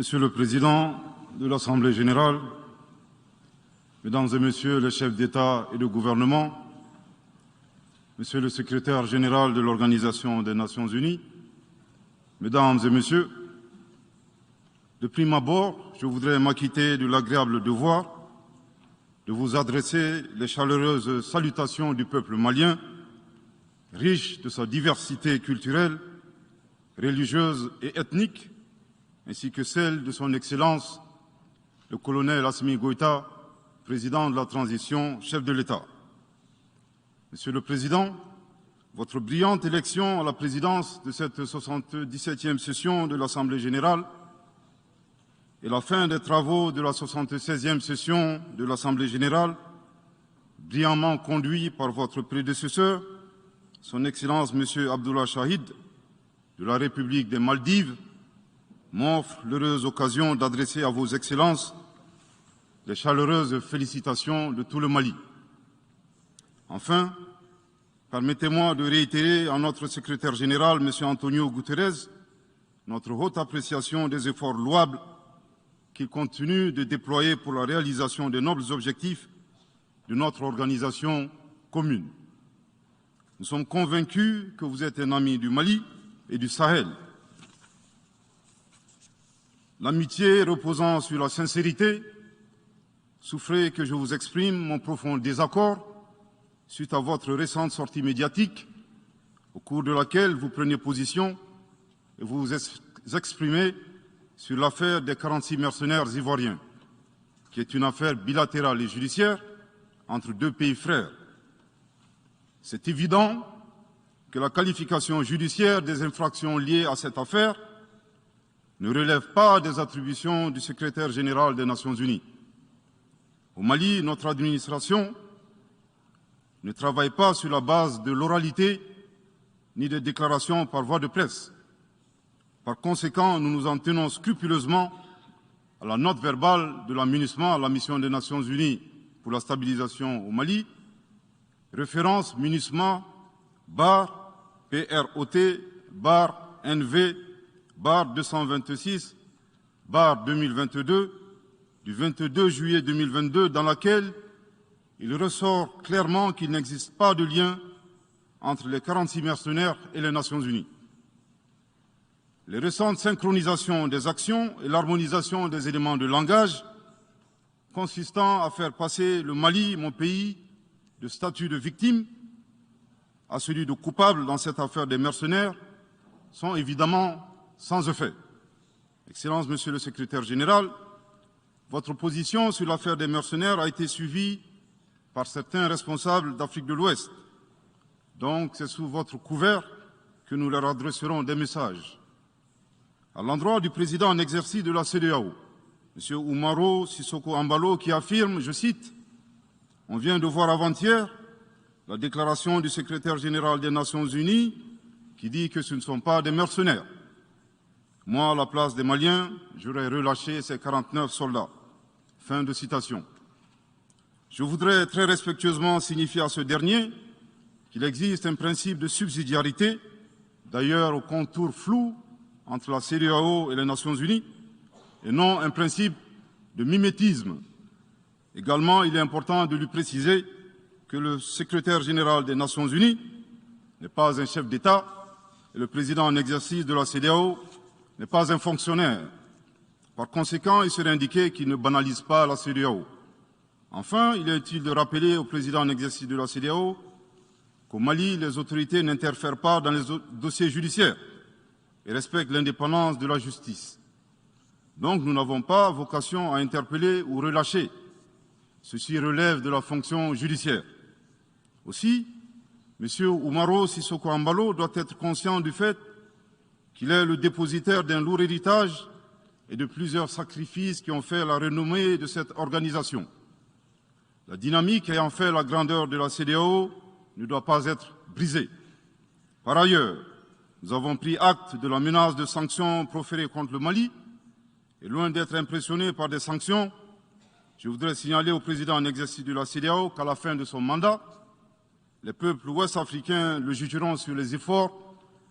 Monsieur le Président de l'Assemblée générale, Mesdames et Messieurs les chefs d'État et de gouvernement, Monsieur le Secrétaire général de l'Organisation des Nations unies, Mesdames et Messieurs, de prime abord, je voudrais m'acquitter de l'agréable devoir de vous adresser les chaleureuses salutations du peuple malien, riche de sa diversité culturelle, religieuse et ethnique, ainsi que celle de son Excellence, le colonel Assimi Goïta, président de la transition, chef de l'État. Monsieur le Président, votre brillante élection à la présidence de cette 77e session de l'Assemblée générale et la fin des travaux de la 76e session de l'Assemblée générale, brillamment conduit par votre prédécesseur, son Excellence M. Abdullah Shahid, de la République des Maldives, m'offre l'heureuse occasion d'adresser à vos Excellences les chaleureuses félicitations de tout le Mali. Enfin, permettez-moi de réitérer à notre secrétaire général, M. Antonio Guterres, notre haute appréciation des efforts louables qu'il continue de déployer pour la réalisation des nobles objectifs de notre organisation commune. Nous sommes convaincus que vous êtes un ami du Mali et du Sahel. L'amitié reposant sur la sincérité, souffrez que je vous exprime mon profond désaccord suite à votre récente sortie médiatique, au cours de laquelle vous prenez position et vous exprimez sur l'affaire des 46 mercenaires ivoiriens, qui est une affaire bilatérale et judiciaire entre deux pays frères. C'est évident que la qualification judiciaire des infractions liées à cette affaire ne relève pas des attributions du secrétaire général des Nations unies. Au Mali, notre administration ne travaille pas sur la base de l'oralité ni des déclarations par voie de presse. Par conséquent, nous nous en tenons scrupuleusement à la note verbale de la MINUSMA, à la mission des Nations unies pour la stabilisation au Mali, référence MINUSMA bar PROT bar NV bar 226 bar 2022 du 22 juillet 2022, dans laquelle il ressort clairement qu'il n'existe pas de lien entre les 46 mercenaires et les Nations unies. Les récentes synchronisations des actions et l'harmonisation des éléments de langage consistant à faire passer le Mali, mon pays, de statut de victime à celui de coupable dans cette affaire des mercenaires sont évidemment sans effet. Excellence, Monsieur le Secrétaire général, votre position sur l'affaire des mercenaires a été suivie par certains responsables d'Afrique de l'Ouest. Donc, c'est sous votre couvert que nous leur adresserons des messages. À l'endroit du président en exercice de la CEDEAO, M. Umaro Sissoko Embalo, qui affirme, je cite, « On vient de voir avant-hier la déclaration du secrétaire général des Nations unies qui dit que ce ne sont pas des mercenaires. Moi, à la place des Maliens, j'aurais relâché ces 49 soldats. » Fin de citation. Je voudrais très respectueusement signifier à ce dernier qu'il existe un principe de subsidiarité, d'ailleurs au contour flou, entre la CEDEAO et les Nations unies, et non un principe de mimétisme. Également, il est important de lui préciser que le secrétaire général des Nations unies n'est pas un chef d'État et le président en exercice de la CEDEAO n'est pas un fonctionnaire. Par conséquent, il serait indiqué qu'il ne banalise pas la CEDEAO. Enfin, il est utile de rappeler au président en exercice de la CEDEAO qu'au Mali, les autorités n'interfèrent pas dans les dossiers judiciaires et respectent l'indépendance de la justice. Donc, nous n'avons pas vocation à interpeller ou relâcher. Ceci relève de la fonction judiciaire. Aussi, M. Umaro Sissoko Embalo doit être conscient du fait qu'il est le dépositaire d'un lourd héritage et de plusieurs sacrifices qui ont fait la renommée de cette organisation. La dynamique ayant fait la grandeur de la CEDEAO ne doit pas être brisée. Par ailleurs, nous avons pris acte de la menace de sanctions proférées contre le Mali et loin d'être impressionnés par des sanctions, je voudrais signaler au président en exercice de la CEDEAO qu'à la fin de son mandat, les peuples ouest-africains le jugeront sur les efforts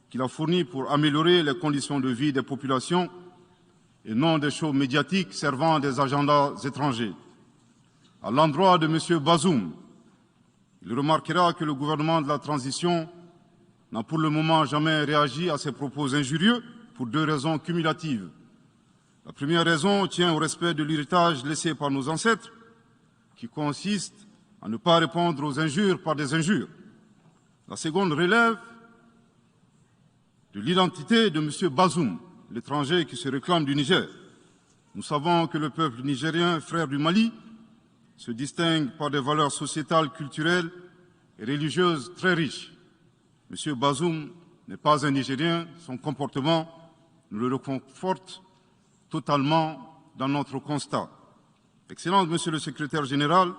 qu'il a fournis pour améliorer les conditions de vie des populations et non des shows médiatiques servant des agendas étrangers. À l'endroit de M. Bazoum, il remarquera que le gouvernement de la transition n'a pour le moment jamais réagi à ces propos injurieux pour deux raisons cumulatives. La première raison tient au respect de l'héritage laissé par nos ancêtres, qui consiste à ne pas répondre aux injures par des injures. La seconde relève de l'identité de M. Bazoum, l'étranger qui se réclame du Niger. Nous savons que le peuple nigérien, frère du Mali, se distingue par des valeurs sociétales, culturelles et religieuses très riches. M. Bazoum n'est pas un Nigérien, son comportement nous le reconforte totalement dans notre constat. Excellence, Monsieur le Secrétaire général,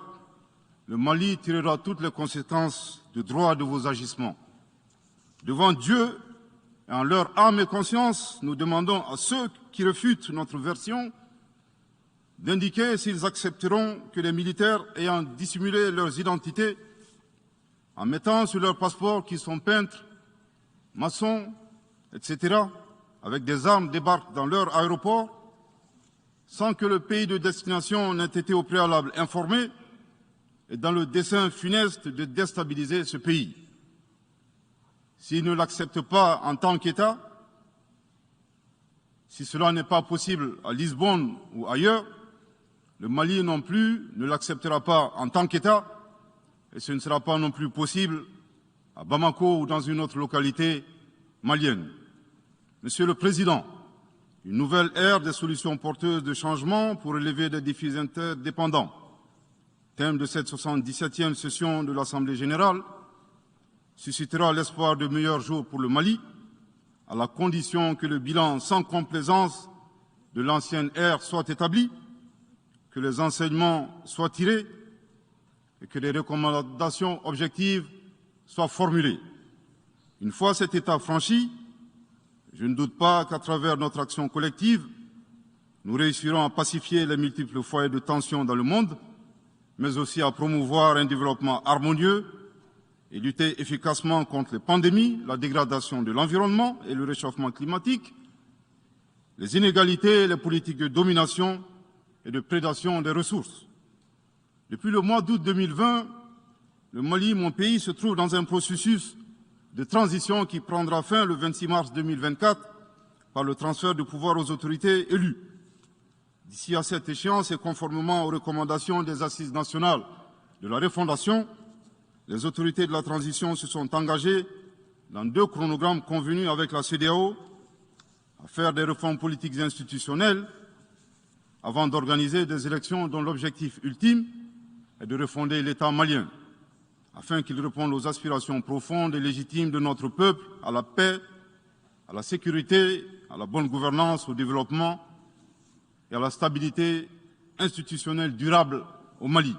le Mali tirera toutes les conséquences de droit de vos agissements. Devant Dieu et en leur âme et conscience, nous demandons à ceux qui refutent notre version d'indiquer s'ils accepteront que les militaires ayant dissimulé leurs identités en mettant sur leur passeport qu'ils sont peintres, maçons, etc., avec des armes débarquent dans leur aéroport sans que le pays de destination n'ait été au préalable informé et dans le dessein funeste de déstabiliser ce pays. S'ils ne l'acceptent pas en tant qu'État, si cela n'est pas possible à Lisbonne ou ailleurs, le Mali non plus ne l'acceptera pas en tant qu'État et ce ne sera pas non plus possible à Bamako ou dans une autre localité malienne. Monsieur le Président, une nouvelle ère des solutions porteuses de changement pour relever des défis interdépendants. Thème de cette 77e session de l'Assemblée générale, suscitera l'espoir de meilleurs jours pour le Mali, à la condition que le bilan sans complaisance de l'ancienne ère soit établi, que les enseignements soient tirés et que les recommandations objectives soient formulées. Une fois cet état franchi, je ne doute pas qu'à travers notre action collective, nous réussirons à pacifier les multiples foyers de tension dans le monde, mais aussi à promouvoir un développement harmonieux et lutter efficacement contre les pandémies, la dégradation de l'environnement et le réchauffement climatique, les inégalités et les politiques de domination et de prédation des ressources. Depuis le mois d'août 2020, le Mali, mon pays, se trouve dans un processus de transition qui prendra fin le 26 mars 2024 par le transfert de pouvoir aux autorités élues. D'ici à cette échéance et conformément aux recommandations des Assises nationales de la refondation, les autorités de la transition se sont engagées dans 2 chronogrammes convenus avec la CEDEAO à faire des réformes politiques et institutionnelles avant d'organiser des élections dont l'objectif ultime est de refonder l'État malien, afin qu'il réponde aux aspirations profondes et légitimes de notre peuple à la paix, à la sécurité, à la bonne gouvernance, au développement et à la stabilité institutionnelle durable au Mali.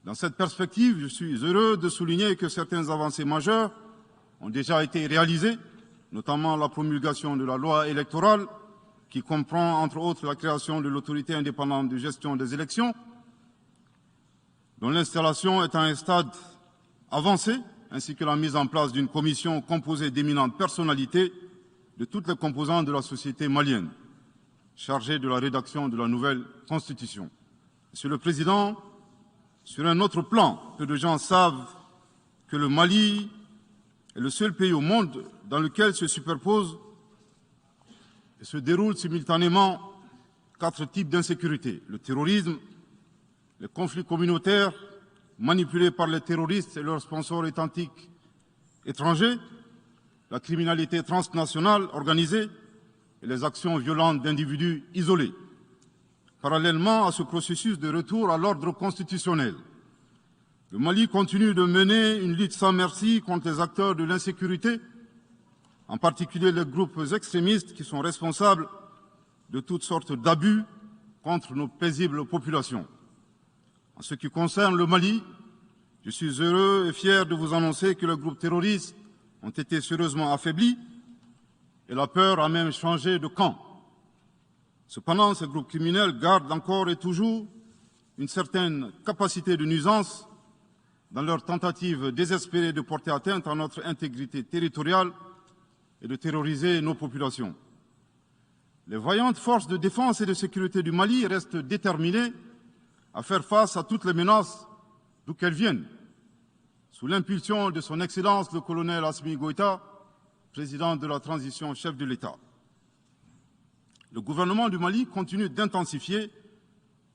Dans cette perspective, je suis heureux de souligner que certaines avancées majeures ont déjà été réalisées, notamment la promulgation de la loi électorale, qui comprend entre autres la création de l'autorité indépendante de gestion des élections, dont l'installation est à un stade avancé, ainsi que la mise en place d'une commission composée d'éminentes personnalités de toutes les composantes de la société malienne, chargée de la rédaction de la nouvelle Constitution. Monsieur le Président, sur un autre plan, peu de gens savent que le Mali est le seul pays au monde dans lequel se superposent et se déroulent simultanément 4 types d'insécurité: le terrorisme, les conflits communautaires manipulés par les terroristes et leurs sponsors étatiques étrangers, la criminalité transnationale organisée et les actions violentes d'individus isolés. Parallèlement à ce processus de retour à l'ordre constitutionnel, le Mali continue de mener une lutte sans merci contre les acteurs de l'insécurité, en particulier les groupes extrémistes qui sont responsables de toutes sortes d'abus contre nos paisibles populations. En ce qui concerne le Mali, je suis heureux et fier de vous annoncer que les groupes terroristes ont été sérieusement affaiblis et la peur a même changé de camp. Cependant, ces groupes criminels gardent encore et toujours une certaine capacité de nuisance dans leur tentative désespérée de porter atteinte à notre intégrité territoriale et de terroriser nos populations. les vaillantes forces de défense et de sécurité du Mali restent déterminées à faire face à toutes les menaces, d'où qu'elles viennent. Sous l'impulsion de son Excellence le colonel Assimi Goïta, président de la transition, chef de l'État. Le gouvernement du Mali continue d'intensifier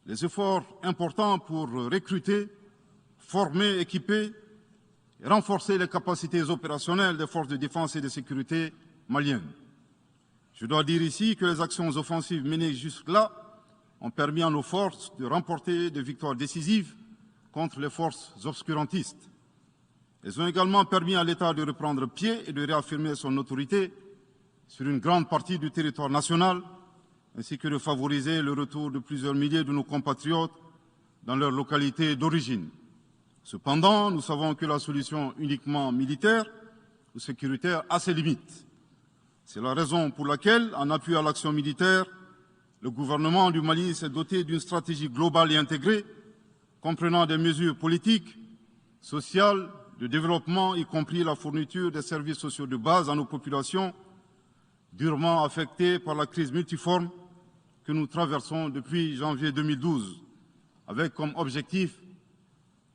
les efforts importants pour recruter, former, équiper et renforcer les capacités opérationnelles des forces de défense et de sécurité maliennes. Je dois dire ici que les actions offensives menées jusque-là ont permis à nos forces de remporter des victoires décisives contre les forces obscurantistes. Elles ont également permis à l'État de reprendre pied et de réaffirmer son autorité sur une grande partie du territoire national, ainsi que de favoriser le retour de plusieurs milliers de nos compatriotes dans leur localité d'origine. Cependant, nous savons que la solution uniquement militaire ou sécuritaire a ses limites. C'est la raison pour laquelle, en appui à l'action militaire, le gouvernement du Mali s'est doté d'une stratégie globale et intégrée, comprenant des mesures politiques, sociales, de développement, y compris la fourniture des services sociaux de base à nos populations, durement affectées par la crise multiforme que nous traversons depuis janvier 2012, avec comme objectif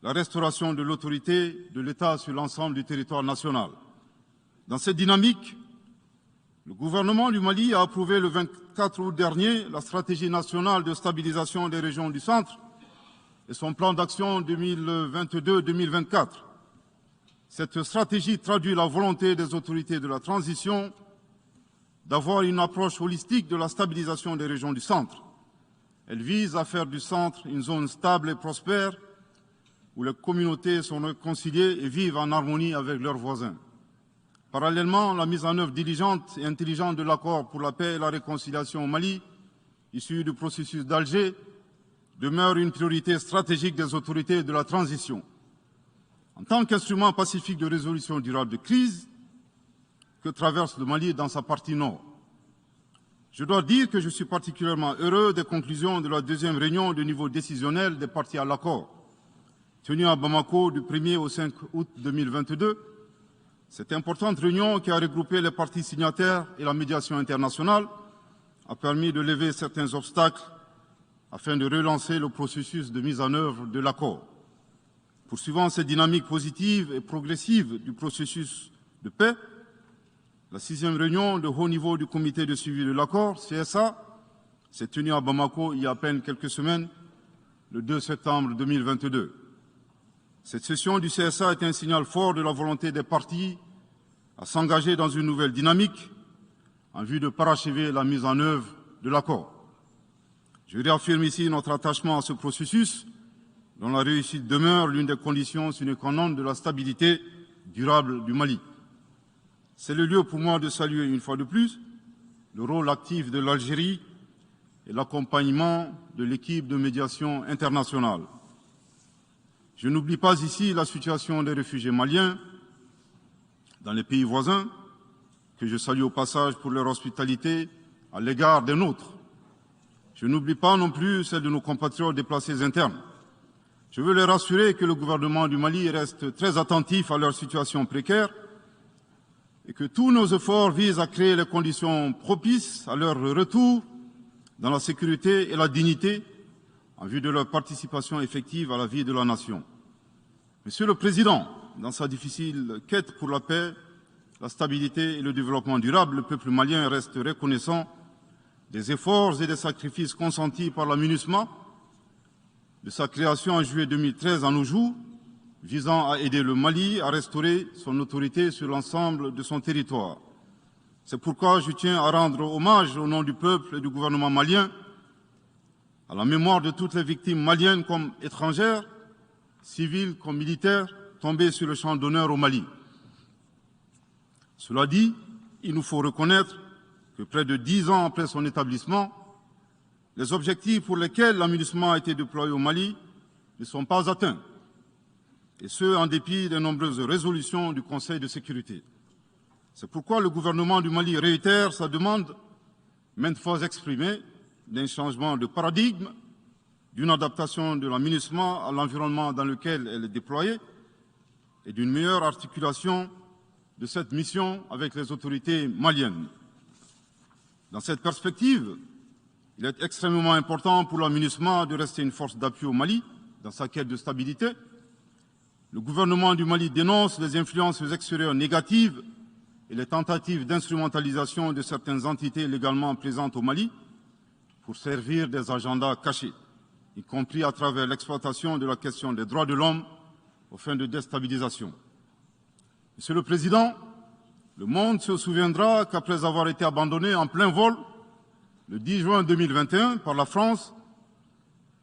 la restauration de l'autorité de l'État sur l'ensemble du territoire national. Dans cette dynamique, le gouvernement du Mali a approuvé le 24 août dernier la stratégie nationale de stabilisation des régions du centre et son plan d'action 2022-2024. Cette stratégie traduit la volonté des autorités de la transition d'avoir une approche holistique de la stabilisation des régions du centre. Elle vise à faire du centre une zone stable et prospère où les communautés sont réconciliées et vivent en harmonie avec leurs voisins. Parallèlement, la mise en œuvre diligente et intelligente de l'accord pour la paix et la réconciliation au Mali, issu du processus d'Alger, demeure une priorité stratégique des autorités de la transition. En tant qu'instrument pacifique de résolution durable de crise que traverse le Mali dans sa partie nord. Je dois dire que je suis particulièrement heureux des conclusions de la deuxième réunion de niveau décisionnel des parties à l'accord, tenue à Bamako du 1er au 5 août 2022. Cette importante réunion qui a regroupé les parties signataires et la médiation internationale a permis de lever certains obstacles afin de relancer le processus de mise en œuvre de l'accord. Poursuivant cette dynamique positive et progressive du processus de paix, la 6e réunion de haut niveau du comité de suivi de l'accord, CSA, s'est tenue à Bamako il y a à peine quelques semaines, le 2 septembre 2022. Cette session du CSA est un signal fort de la volonté des parties à s'engager dans une nouvelle dynamique en vue de parachever la mise en œuvre de l'accord. Je réaffirme ici notre attachement à ce processus, dont la réussite demeure l'une des conditions sine qua non de la stabilité durable du Mali. C'est le lieu pour moi de saluer une fois de plus le rôle actif de l'Algérie et l'accompagnement de l'équipe de médiation internationale. Je n'oublie pas ici la situation des réfugiés maliens dans les pays voisins, que je salue au passage pour leur hospitalité à l'égard des nôtres. Je n'oublie pas non plus celle de nos compatriotes déplacés internes. Je veux les rassurer que le gouvernement du Mali reste très attentif à leur situation précaire et que tous nos efforts visent à créer les conditions propices à leur retour dans la sécurité et la dignité en vue de leur participation effective à la vie de la nation. Monsieur le Président, dans sa difficile quête pour la paix, la stabilité et le développement durable, le peuple malien reste reconnaissant des efforts et des sacrifices consentis par la MINUSMA, de sa création en juillet 2013 à nos jours, visant à aider le Mali à restaurer son autorité sur l'ensemble de son territoire. C'est pourquoi je tiens à rendre hommage au nom du peuple et du gouvernement malien à la mémoire de toutes les victimes maliennes comme étrangères, civiles comme militaires, tombées sur le champ d'honneur au Mali. Cela dit, il nous faut reconnaître que près de 10 ans après son établissement, les objectifs pour lesquels l'aménagement a été déployé au Mali ne sont pas atteints, et ce, en dépit des nombreuses résolutions du Conseil de sécurité. C'est pourquoi le gouvernement du Mali réitère sa demande, maintes fois exprimée, d'un changement de paradigme, d'une adaptation de l'aménagement à l'environnement dans lequel elle est déployée et d'une meilleure articulation de cette mission avec les autorités maliennes. Dans cette perspective, il est extrêmement important pour la MINUSMA de rester une force d'appui au Mali dans sa quête de stabilité. Le gouvernement du Mali dénonce les influences extérieures négatives et les tentatives d'instrumentalisation de certaines entités légalement présentes au Mali pour servir des agendas cachés, y compris à travers l'exploitation de la question des droits de l'homme aux fins de déstabilisation. Monsieur le Président, le monde se souviendra qu'après avoir été abandonné en plein vol le 10 juin 2021 par la France,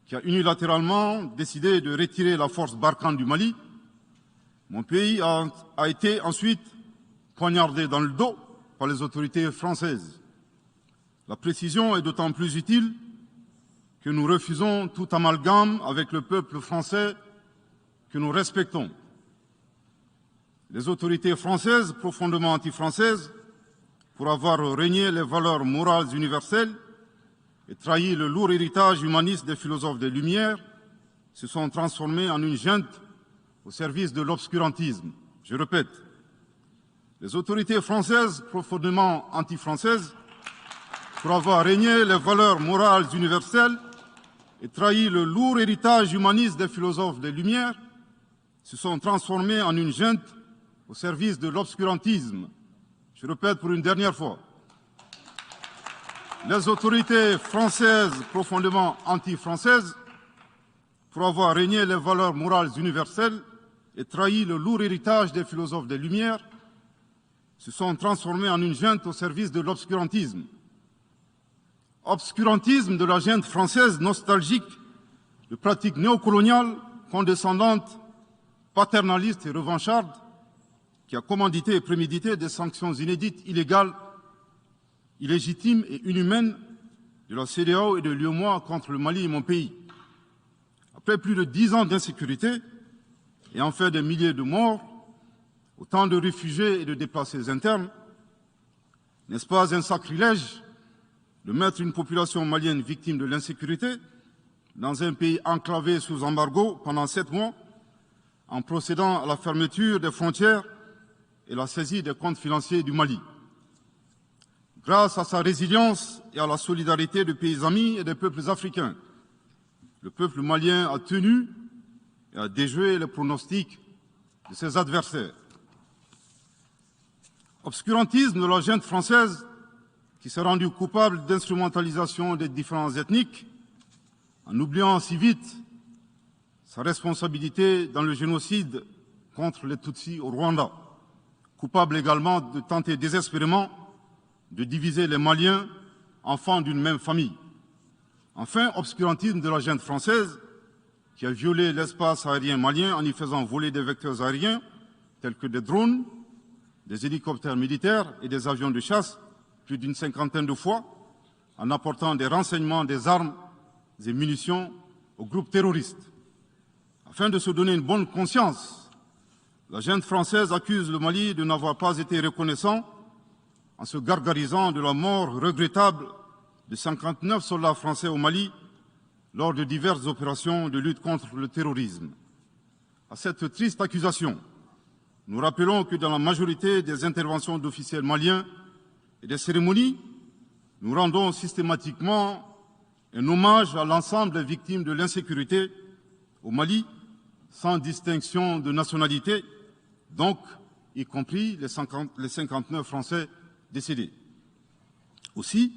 qui a unilatéralement décidé de retirer la force Barkhane du Mali, mon pays a été ensuite poignardé dans le dos par les autorités françaises. La précision est d'autant plus utile que nous refusons tout amalgame avec le peuple français que nous respectons. Les autorités françaises, profondément anti-françaises, pour avoir régné les valeurs morales universelles et trahi le lourd héritage humaniste des philosophes des Lumières, se sont transformées en une junte au service de l'obscurantisme. Je répète, les autorités françaises, profondément anti-françaises, pour avoir régné les valeurs morales universelles et trahi le lourd héritage humaniste des philosophes des Lumières, se sont transformées en une junte au service de l'obscurantisme. Je répète pour une dernière fois. Les autorités françaises profondément anti-françaises, pour avoir régné les valeurs morales universelles et trahi le lourd héritage des philosophes des Lumières, se sont transformées en une junte au service de l'obscurantisme. Obscurantisme de la junte française nostalgique de pratiques néocoloniales, condescendantes, paternalistes et revanchardes, qui a commandité et prémédité des sanctions inédites, illégales, illégitimes et inhumaines de la CEDEAO et de l'UEMOA contre le Mali et mon pays. Après plus de 10 ans d'insécurité et en fait des milliers de morts, autant de réfugiés et de déplacés internes, n'est-ce pas un sacrilège de mettre une population malienne victime de l'insécurité dans un pays enclavé sous embargo pendant 7 mois, en procédant à la fermeture des frontières et la saisie des comptes financiers du Mali. Grâce à sa résilience et à la solidarité de pays amis et des peuples africains, le peuple malien a tenu et a déjoué les pronostics de ses adversaires. Obscurantisme de la junte française qui s'est rendue coupable d'instrumentalisation des différences ethniques, en oubliant si vite sa responsabilité dans le génocide contre les Tutsis au Rwanda, coupable également de tenter désespérément de diviser les Maliens, enfants d'une même famille. Enfin, obscurantisme de la junte française qui a violé l'espace aérien malien en y faisant voler des vecteurs aériens tels que des drones, des hélicoptères militaires et des avions de chasse plus d'une 50aine de fois, en apportant des renseignements, des armes et munitions aux groupes terroristes. Afin de se donner une bonne conscience, la junte française accuse le Mali de n'avoir pas été reconnaissant en se gargarisant de la mort regrettable de 59 soldats français au Mali lors de diverses opérations de lutte contre le terrorisme. À cette triste accusation, nous rappelons que dans la majorité des interventions d'officiels maliens et des cérémonies, nous rendons systématiquement un hommage à l'ensemble des victimes de l'insécurité au Mali, sans distinction de nationalité, donc y compris les 59 Français décédés. Aussi,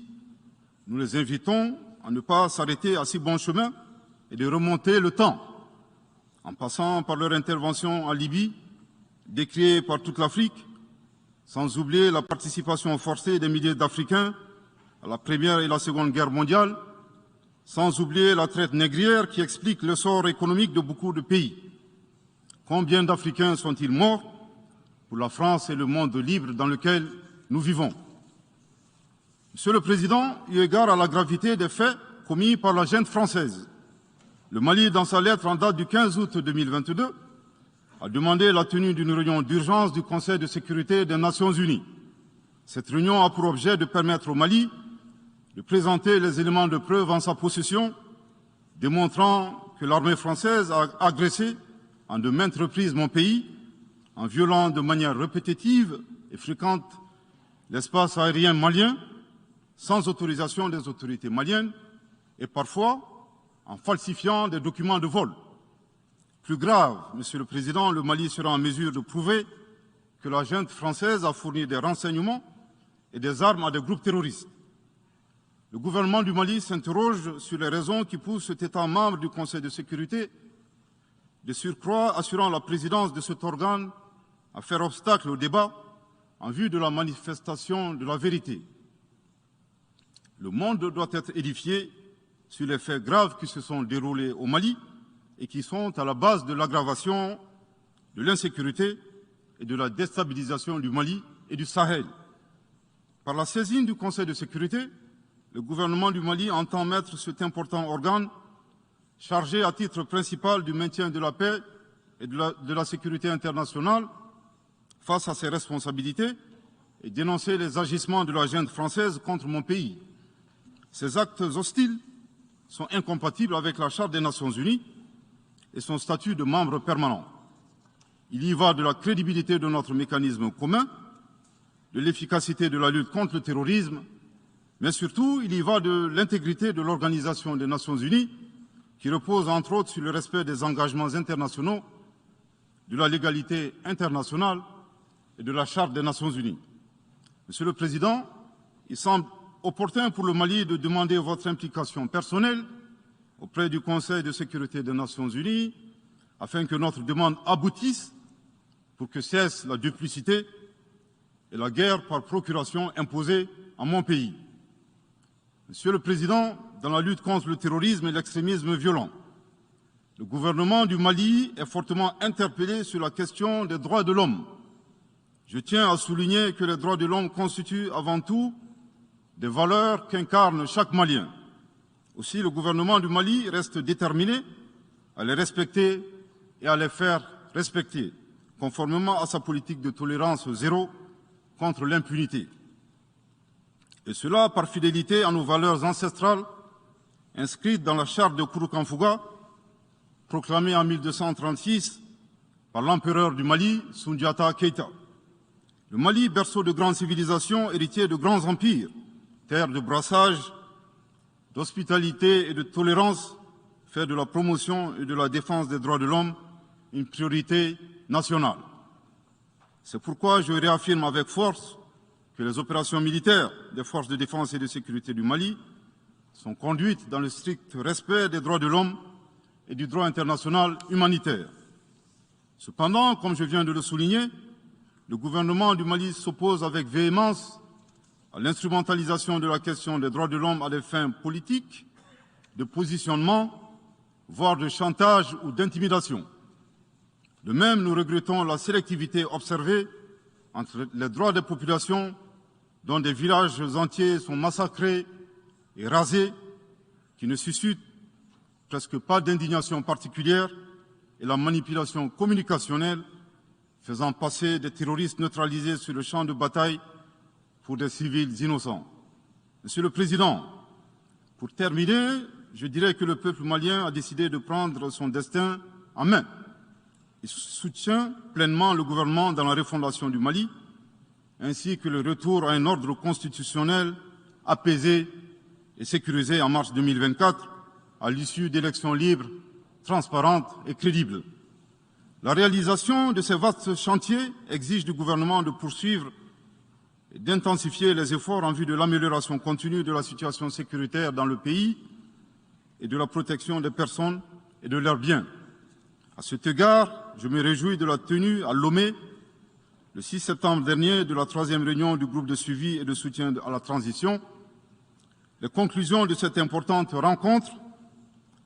nous les invitons à ne pas s'arrêter à si bon chemin et de remonter le temps, en passant par leur intervention en Libye, décriée par toute l'Afrique, sans oublier la participation forcée des milliers d'Africains à la Première et la Seconde Guerre mondiale, sans oublier la traite négrière qui explique le sort économique de beaucoup de pays. Combien d'Africains sont-ils morts pour la France et le monde libre dans lequel nous vivons? Monsieur le Président, eu égard à la gravité des faits commis par la junte française, le Mali, dans sa lettre en date du 15 août 2022, a demandé la tenue d'une réunion d'urgence du Conseil de sécurité des Nations Unies. Cette réunion a pour objet de permettre au Mali de présenter les éléments de preuve en sa possession, démontrant que l'armée française a agressé en de maintes reprises mon pays, en violant de manière répétitive et fréquente l'espace aérien malien, sans autorisation des autorités maliennes et parfois en falsifiant des documents de vol. Plus grave, Monsieur le Président, le Mali sera en mesure de prouver que la junte française a fourni des renseignements et des armes à des groupes terroristes. Le gouvernement du Mali s'interroge sur les raisons qui poussent cet État membre du Conseil de sécurité, de surcroît assurant la présidence de cet organe, à faire obstacle au débat en vue de la manifestation de la vérité. Le monde doit être édifié sur les faits graves qui se sont déroulés au Mali et qui sont à la base de l'aggravation de l'insécurité et de la déstabilisation du Mali et du Sahel. Par la saisine du Conseil de sécurité, le gouvernement du Mali entend mettre cet important organe chargé à titre principal du maintien de la paix et de la sécurité internationale face à ses responsabilités et dénoncer les agissements de la junte française contre mon pays. Ces actes hostiles sont incompatibles avec la Charte des Nations Unies et son statut de membre permanent. Il y va de la crédibilité de notre mécanisme commun, de l'efficacité de la lutte contre le terrorisme, mais surtout, il y va de l'intégrité de l'Organisation des Nations Unies, qui repose entre autres sur le respect des engagements internationaux, de la légalité internationale et de la Charte des Nations Unies. Monsieur le Président, il semble opportun pour le Mali de demander votre implication personnelle auprès du Conseil de sécurité des Nations Unies, afin que notre demande aboutisse pour que cesse la duplicité et la guerre par procuration imposée à mon pays. Monsieur le Président, dans la lutte contre le terrorisme et l'extrémisme violent, le gouvernement du Mali est fortement interpellé sur la question des droits de l'homme. Je tiens à souligner que les droits de l'homme constituent avant tout des valeurs qu'incarne chaque Malien. Aussi, le gouvernement du Mali reste déterminé à les respecter et à les faire respecter, conformément à sa politique de tolérance zéro contre l'impunité. Et cela par fidélité à nos valeurs ancestrales inscrites dans la charte de Kouroukanfouga, proclamée en 1236 par l'empereur du Mali, Soundiata Keïta. Le Mali, berceau de grandes civilisations, héritier de grands empires, terre de brassage, d'hospitalité et de tolérance, fait de la promotion et de la défense des droits de l'homme une priorité nationale. C'est pourquoi je réaffirme avec force que les opérations militaires des forces de défense et de sécurité du Mali sont conduites dans le strict respect des droits de l'homme et du droit international humanitaire. Cependant, comme je viens de le souligner, le gouvernement du Mali s'oppose avec véhémence à l'instrumentalisation de la question des droits de l'homme à des fins politiques, de positionnement, voire de chantage ou d'intimidation. De même, nous regrettons la sélectivité observée entre les droits des populations dont des villages entiers sont massacrés et rasés, qui ne suscitent presque pas d'indignation particulière, et la manipulation communicationnelle faisant passer des terroristes neutralisés sur le champ de bataille pour des civils innocents. Monsieur le Président, pour terminer, je dirais que le peuple malien a décidé de prendre son destin en main. Il soutient pleinement le gouvernement dans la refondation du Mali, ainsi que le retour à un ordre constitutionnel apaisé et sécurisé en mars 2024, à l'issue d'élections libres, transparentes et crédibles. La réalisation de ces vastes chantiers exige du gouvernement de poursuivre et d'intensifier les efforts en vue de l'amélioration continue de la situation sécuritaire dans le pays et de la protection des personnes et de leurs biens. À cet égard, je me réjouis de la tenue à Lomé, le 6 septembre dernier, de la 3e réunion du groupe de suivi et de soutien à la transition. Les conclusions de cette importante rencontre,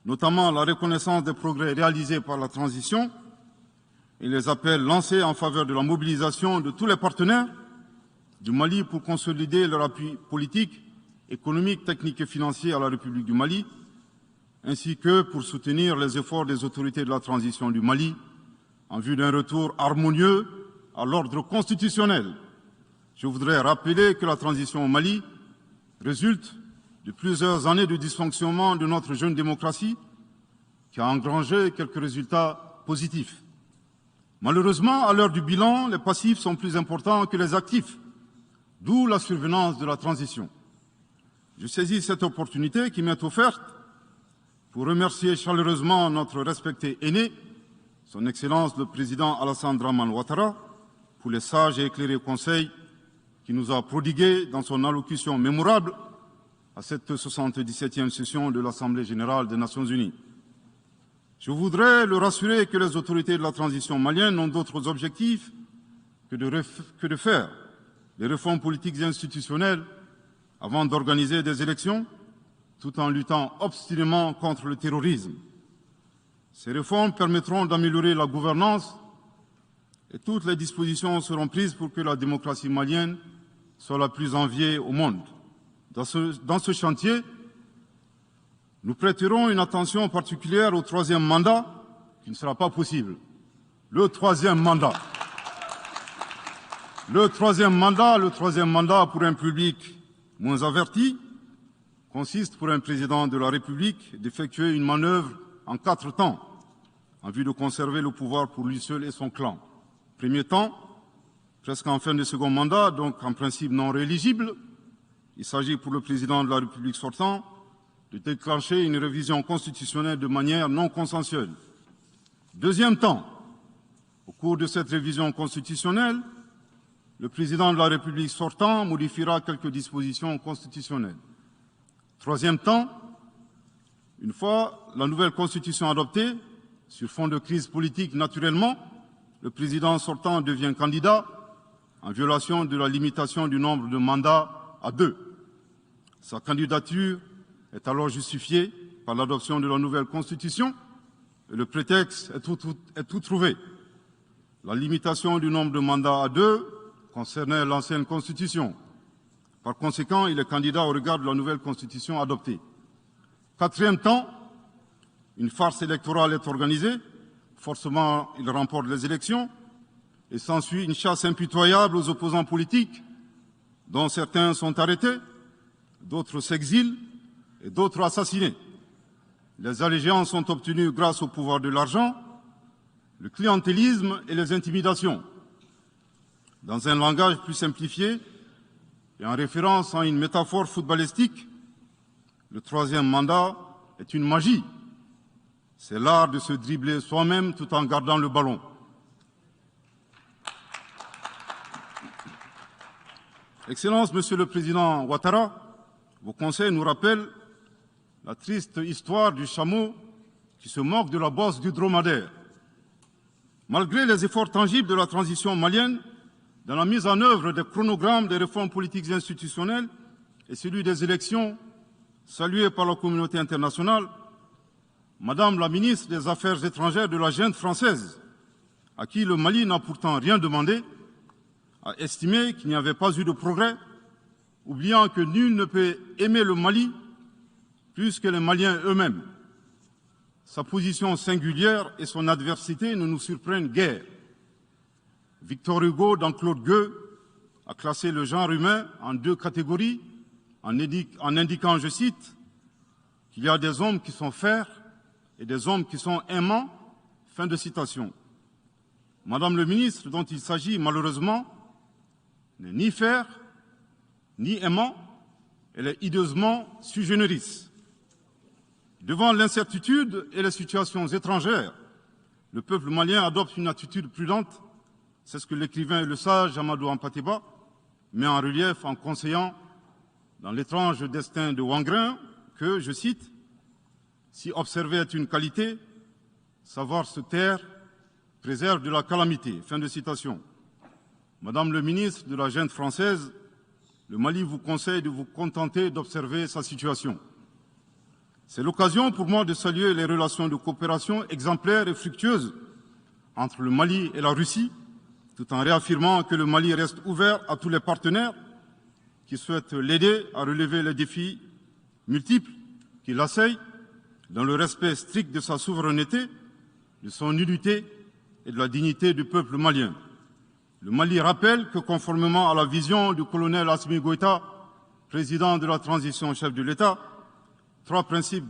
notamment la reconnaissance des progrès réalisés par la transition et les appels lancés en faveur de la mobilisation de tous les partenaires du Mali pour consolider leur appui politique, économique, technique et financier à la République du Mali, ainsi que pour soutenir les efforts des autorités de la transition du Mali en vue d'un retour harmonieux à l'ordre constitutionnel. Je voudrais rappeler que la transition au Mali résulte de plusieurs années de dysfonctionnement de notre jeune démocratie qui a engrangé quelques résultats positifs. Malheureusement, à l'heure du bilan, les passifs sont plus importants que les actifs, d'où la survenance de la transition. Je saisis cette opportunité qui m'est offerte pour remercier chaleureusement notre respecté aîné, son Excellence le Président Alassane Dramane Ouattara, pour les sages et éclairés conseils qu'il nous a prodigués dans son allocution mémorable à cette 77e session de l'Assemblée générale des Nations unies. Je voudrais le rassurer que les autorités de la transition malienne n'ont d'autres objectifs que de faire des réformes politiques et institutionnelles avant d'organiser des élections, tout en luttant obstinément contre le terrorisme. Ces réformes permettront d'améliorer la gouvernance et toutes les dispositions seront prises pour que la démocratie malienne soit la plus enviée au monde. Dans ce chantier, nous prêterons une attention particulière au troisième mandat, qui ne sera pas possible. Le troisième mandat pour un public moins averti consiste pour un président de la République d'effectuer une manœuvre en 4 temps, en vue de conserver le pouvoir pour lui seul et son clan. Premier temps, presque en fin de second mandat, donc en principe non rééligible, il s'agit pour le président de la République sortant de déclencher une révision constitutionnelle de manière non consensuelle. Deuxième temps, au cours de cette révision constitutionnelle, le président de la République sortant modifiera quelques dispositions constitutionnelles. Troisième temps, une fois la nouvelle constitution adoptée, sur fond de crise politique naturellement, le président sortant devient candidat en violation de la limitation du nombre de mandats à 2. Sa candidature est alors justifiée par l'adoption de la nouvelle constitution et le prétexte est tout trouvé. La limitation du nombre de mandats à 2 concernait l'ancienne constitution. Par conséquent, il est candidat au regard de la nouvelle constitution adoptée. Quatrième temps, une farce électorale est organisée. Forcément, il remporte les élections et s'ensuit une chasse impitoyable aux opposants politiques, dont certains sont arrêtés, d'autres s'exilent et d'autres assassinés. Les allégeances sont obtenues grâce au pouvoir de l'argent, le clientélisme et les intimidations. Dans un langage plus simplifié et en référence à une métaphore footballistique, le troisième mandat est une magie. C'est l'art de se dribbler soi-même tout en gardant le ballon. Excellence, Monsieur le Président Ouattara, vos conseils nous rappellent la triste histoire du chameau qui se moque de la bosse du dromadaire. Malgré les efforts tangibles de la transition malienne, dans la mise en œuvre des chronogrammes des réformes politiques et institutionnelles et celui des élections, salués par la communauté internationale, Madame la ministre des Affaires étrangères de la junte française, à qui le Mali n'a pourtant rien demandé, a estimé qu'il n'y avait pas eu de progrès, oubliant que nul ne peut aimer le Mali plus que les Maliens eux-mêmes. Sa position singulière et son adversité ne nous surprennent guère. Victor Hugo, dans Claude Gueux, a classé le genre humain en 2 catégories, en indiquant, je cite, qu'il y a des hommes qui sont fers et des hommes qui sont aimants. Fin de citation. Madame le ministre, dont il s'agit malheureusement, n'est ni fer, ni aimant, elle est hideusement sui generis. Devant l'incertitude et les situations étrangères, le peuple malien adopte une attitude prudente. C'est ce que l'écrivain et le sage Amadou Hampâté-Bâ met en relief en conseillant dans l'étrange destin de Wangrin que, je cite, « Si observer est une qualité, savoir se taire préserve de la calamité ». Fin de citation. Madame le ministre de la junte française, le Mali vous conseille de vous contenter d'observer sa situation. C'est l'occasion pour moi de saluer les relations de coopération exemplaires et fructueuses entre le Mali et la Russie, tout en réaffirmant que le Mali reste ouvert à tous les partenaires qui souhaitent l'aider à relever les défis multiples qui l'assaillent, dans le respect strict de sa souveraineté, de son unité et de la dignité du peuple malien. Le Mali rappelle que, conformément à la vision du colonel Assimi Goïta, président de la transition chef de l'État, 3 principes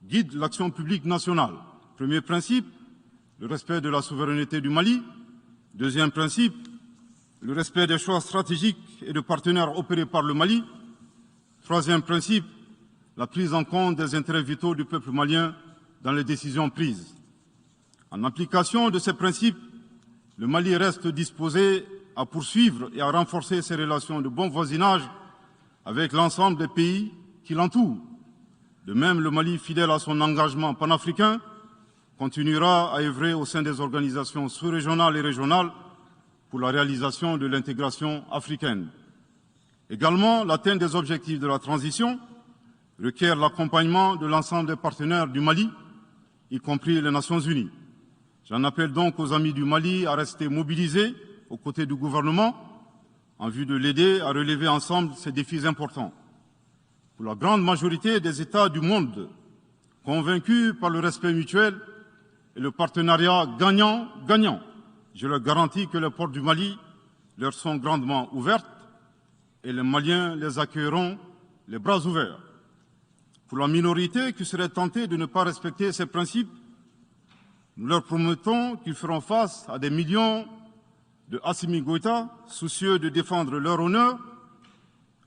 guident l'action publique nationale. Premier principe, le respect de la souveraineté du Mali. Deuxième principe, le respect des choix stratégiques et de partenaires opérés par le Mali. Troisième principe, la prise en compte des intérêts vitaux du peuple malien dans les décisions prises. En application de ces principes, le Mali reste disposé à poursuivre et à renforcer ses relations de bon voisinage avec l'ensemble des pays qui l'entourent. De même, le Mali, fidèle à son engagement panafricain, continuera à œuvrer au sein des organisations sous-régionales et régionales pour la réalisation de l'intégration africaine. Également, l'atteinte des objectifs de la transition requiert l'accompagnement de l'ensemble des partenaires du Mali, y compris les Nations Unies. J'en appelle donc aux amis du Mali à rester mobilisés aux côtés du gouvernement en vue de l'aider à relever ensemble ces défis importants. Pour la grande majorité des États du monde, convaincus par le respect mutuel et le partenariat gagnant-gagnant, je leur garantis que les portes du Mali leur sont grandement ouvertes et les Maliens les accueilleront les bras ouverts. Pour la minorité qui serait tentée de ne pas respecter ces principes, nous leur promettons qu'ils feront face à des millions de Assimi Goïta, soucieux de défendre leur honneur,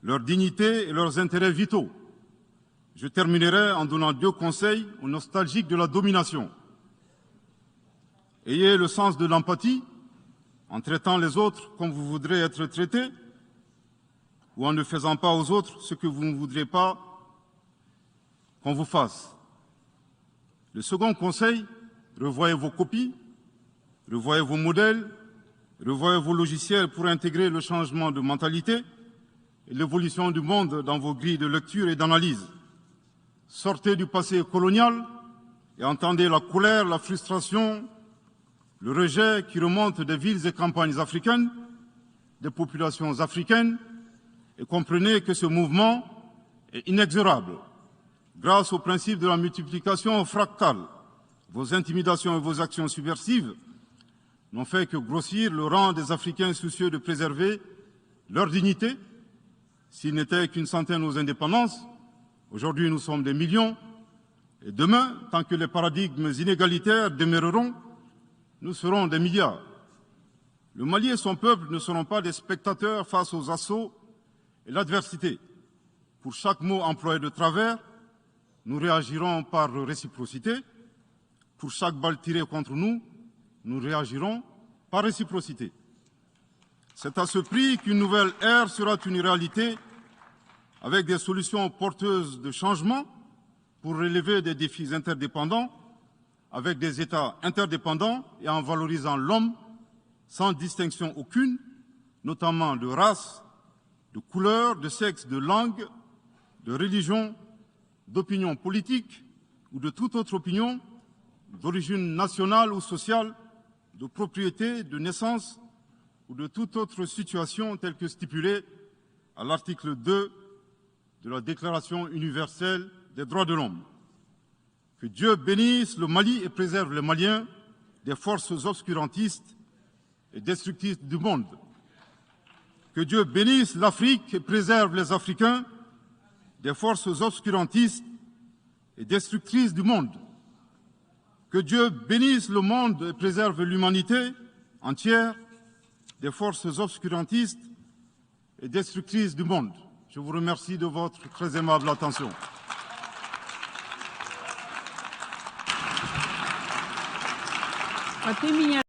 leur dignité et leurs intérêts vitaux. Je terminerai en donnant 2 conseils aux nostalgiques de la domination. Ayez le sens de l'empathie en traitant les autres comme vous voudrez être traités ou en ne faisant pas aux autres ce que vous ne voudrez pas qu'on vous fasse. Le second conseil, revoyez vos copies, revoyez vos modèles, revoyez vos logiciels pour intégrer le changement de mentalité et l'évolution du monde dans vos grilles de lecture et d'analyse. Sortez du passé colonial et entendez la colère, la frustration, le rejet qui remonte des villes et campagnes africaines, des populations africaines, et comprenez que ce mouvement est inexorable. Grâce au principe de la multiplication fractale, vos intimidations et vos actions subversives n'ont fait que grossir le rang des Africains soucieux de préserver leur dignité. S'ils n'étaient qu'une centaine aux indépendances, aujourd'hui nous sommes des millions, et demain, tant que les paradigmes inégalitaires demeureront, nous serons des milliards. Le Mali et son peuple ne seront pas des spectateurs face aux assauts et l'adversité. Pour chaque mot employé de travers, nous réagirons par réciprocité. Pour chaque balle tirée contre nous, nous réagirons par réciprocité. C'est à ce prix qu'une nouvelle ère sera une réalité avec des solutions porteuses de changement pour relever des défis interdépendants, avec des États interdépendants et en valorisant l'homme sans distinction aucune, notamment de race, de couleur, de sexe, de langue, de religion, d'opinion politique ou de toute autre opinion, d'origine nationale ou sociale, de propriété, de naissance ou de toute autre situation telle que stipulée à l'article 2 de la Déclaration universelle des droits de l'homme. Que Dieu bénisse le Mali et préserve les Maliens des forces obscurantistes et destructrices du monde. Que Dieu bénisse l'Afrique et préserve les Africains des forces obscurantistes et destructrices du monde. Que Dieu bénisse le monde et préserve l'humanité entière des forces obscurantistes et destructrices du monde. Je vous remercie de votre très aimable attention.